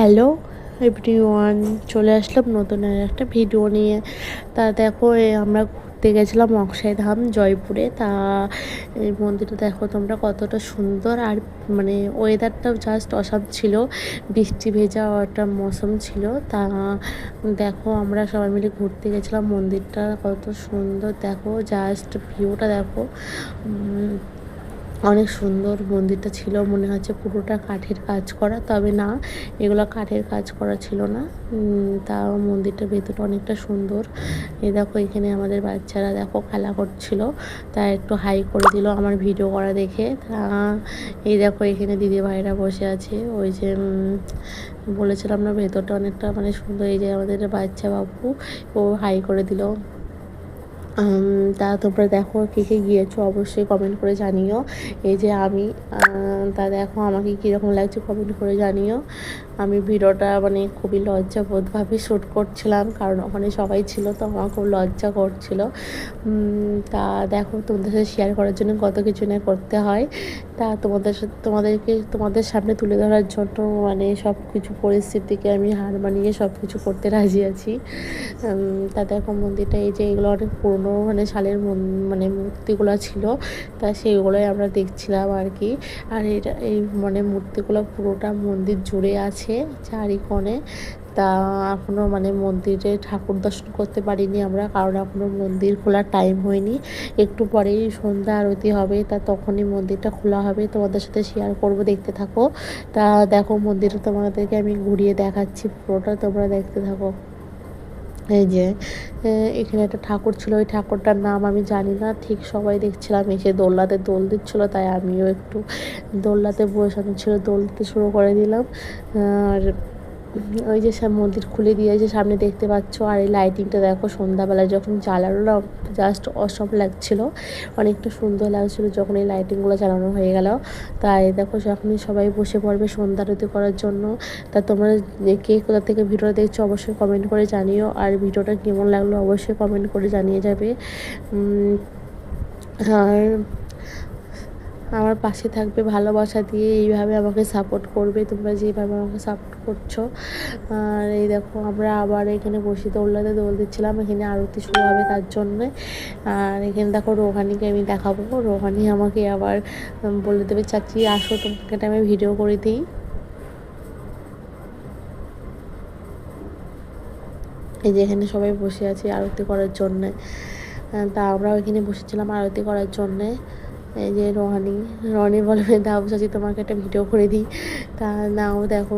Hello everyone, চলে আসলাম নতুন একটা ভিডিও নিয়ে। তা দেখো আমরা ঘুরতে গেছিলাম অক্ষয়ধাম জয়পুরে। তা এই মন্দিরটা দেখো তোমরা কতটা সুন্দর, আর মানে ওয়েদারটাও জাস্ট অসাম ছিল, বৃষ্টি ভেজা একটা মৌসুম ছিল। তা দেখো আমরা সবাই মিলে ঘুরতে গেছিলাম, মন্দিরটা কত সুন্দর দেখো, জাস্ট ভিউটা দেখো। অনেক সুন্দর মন্দিরটা ছিল, মনে হচ্ছে পুরোটা কাঠের কাজ করা, তবে না, এগুলো কাঠের কাজ করা ছিল না। তাও মন্দিরটার ভেতরটা অনেকটা সুন্দর। এই দেখো এখানে আমাদের বাচ্চারা দেখো খেলা করছিল, তা একটু হাই করে দিল আমার ভিডিও করা দেখে। তা এই দেখো এখানে দিদি ভাইরা বসে আছে, ওই যে বলেছিলাম না ভেতরটা অনেকটা মানে সুন্দর। এই যে আমাদের বাচ্চা বাবু, ও হাই করে দিল। তা তোমরা দেখো কে কে গিয়েছো অবশ্যই কমেন্ট করে জানিও। এই যে আমি, তা দেখো আমাকে কীরকম লাগছে কমেন্ট করে জানিও। আমি ভিডিওটা মানে খুবই লজ্জাবোধভাবে শ্যুট করছিলাম, কারণ ওখানে সবাই ছিল, তো আমার খুব লজ্জা করছিল। তা দেখো তোমাদের সাথে শেয়ার করার জন্য কত কিছু না করতে হয়। তা তোমাদের সামনে তুলে ধরার জন্য মানে সব কিছু পরিস্থিতিকে আমি হার মানিয়ে সব কিছু করতে রাজি আছি। তা দেখো মন্দিরটা, এই যে এগুলো অনেক পুরনো মানে সালের মানে মূর্তিগুলো ছিল, তা সেইগুলোই আমরা দেখছিলাম আর কি। আর এটা এই মানে মূর্তিগুলো পুরোটা মন্দির জুড়ে আছে চারিকোণে। তা এখনও মানে মন্দিরে ঠাকুর দর্শন করতে পারিনি আমরা, কারণ এখনও মন্দির খোলার টাইম হয়নি। একটু পরেই সন্ধ্যা আরতি হবে, তা তখনই মন্দিরটা খোলা হবে, তোমাদের সাথে শেয়ার করব, দেখতে থাকো। তা দেখো মন্দিরটা তোমাদেরকে আমি ঘুরিয়ে দেখাচ্ছি পুরোটা, তোমরা দেখতে থাকো। এই যে এখানে একটা ঠাকুর ছিল, ওই ঠাকুরটার নাম আমি জানি না ঠিক। সবাই দেখছিলাম এসে দোলনাতে দোল দিচ্ছিলো, তাই আমিও একটু দোলনাতে বসানো ছিল, দোল দিতে শুরু করে দিলাম। আর ওই যে সব মন্দির খুলে দিয়েছে সামনে দেখতে পাচ্ছ। আর এই লাইটিংটা দেখো সন্ধ্যাবেলায় যখন জ্বালানো না, জাস্ট অসম লাগছিল, অনেকটা সুন্দর লাগছিল যখন এই লাইটিংগুলো জ্বালানো হয়ে গেল। তাই দেখো যখনই সবাই বসে পড়বে সন্ধ্যা আরতি করার জন্য। তা তোমরা কে কোথা থেকে ভিডিওটা দেখছো অবশ্যই কমেন্ট করে জানিও, আর ভিডিওটা কেমন লাগলো অবশ্যই কমেন্ট করে জানিয়ে যাবে। আর আমার পাশে থাকবে ভালোবাসা দিয়ে, এইভাবে আমাকে সাপোর্ট করবে, তোমরা যেভাবে আমাকে সাপোর্ট করছো। আর এই দেখো আমরা আবার এখানে বসে দোলনাতে দোল দিচ্ছিলাম, এখানে আরতি শুরু হবে তার জন্যে। আর এখানে দেখো রোহানিকে আমি দেখাবো, রোহানি আমাকে আবার বলে দেবে চাচি আসো তোমাকে আমি ভিডিও করে দিই। এই যে এখানে সবাই বসে আছে আরতি করার জন্যে। তা আমরাও এখানে বসেছিলাম আরতি করার জন্যে। এই যে রনি বলবে দাও চাচি তোমাকে একটা ভিডিও করে দিই। তা নাও দেখো